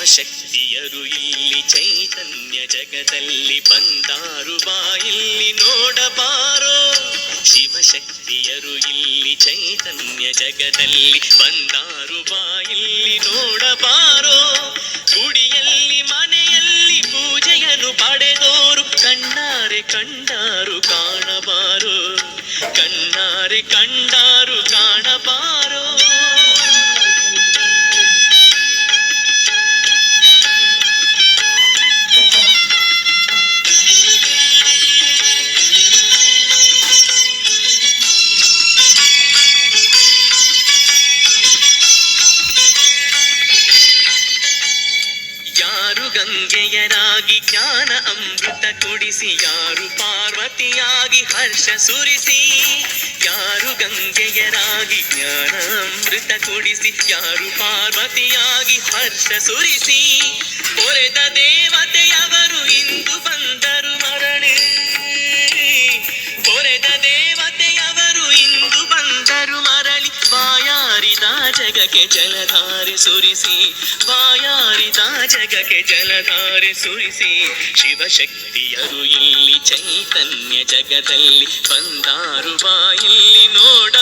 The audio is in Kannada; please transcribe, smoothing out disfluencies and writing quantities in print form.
ಶಿವಶಕ್ತಿಯರು ಇಲ್ಲಿ ಚೈತನ್ಯ ಜಗದಲ್ಲಿ ಬಂದಾರು ಬಾಯಿಲ್ಲಿ ನೋಡಬಾರೋ. ಶಿವಶಕ್ತಿಯರು ಇಲ್ಲಿ ಚೈತನ್ಯ ಜಗದಲ್ಲಿ ಬಂದಾರು ಬಾಯಿಲ್ಲಿ ನೋಡಬಾರೋ. ಗುಡಿಯಲ್ಲಿ ಮನೆಯಲ್ಲಿ ಪೂಜೆಯನ್ನು ಪಡೆದೋರು ಕಣ್ಣಾರೆ ಕಂಡಾರು ಕಾಣಬಾರೋ. ಕಣ್ಣಾರೆ ಕಂಡಾರು ಕಾಣಬಾರೋ. ಯಾರು ಗಂಗೆಯರಾಗಿ ಜ್ಞಾನ ಅಮೃತ ಕುಡಿಸಿ, ಯಾರು ಪಾರ್ವತಿಯಾಗಿ ಹರ್ಷ ಸುರಿಸಿ. ಯಾರು ಗಂಗೆಯರಾಗಿ ಜ್ಞಾನ ಅಮೃತ ಕುಡಿಸಿ, ಯಾರು ಪಾರ್ವತಿಯಾಗಿ ಹರ್ಷ ಸುರಿಸಿ. ಪೊರೆದ ದೇವತೆಯವರು ಇಂದು ಬಂದರು ಮರಳಿ. ಪೊರೆದ ದೇವತೆಯವರು ಇಂದು ಬಂದರು ಮರಳಿ. ಬಾಯಾರಿದ ಜಗಕ್ಕೆ ಜಲಧಾರೆ ಸುರಿಸಿ, ಬಾಯಾರಿದ ಜಗಕ್ಕೆ ಜಲಧಾರೆ ಸುರಿಸಿ. ಶಿವಶಕ್ತಿಯರು ಇಲ್ಲಿ ಚೈತನ್ಯ ಜಗದಲ್ಲಿ ಬಂದಾರು ಬಾಯಿಲ್ಲಿ ನೋಡ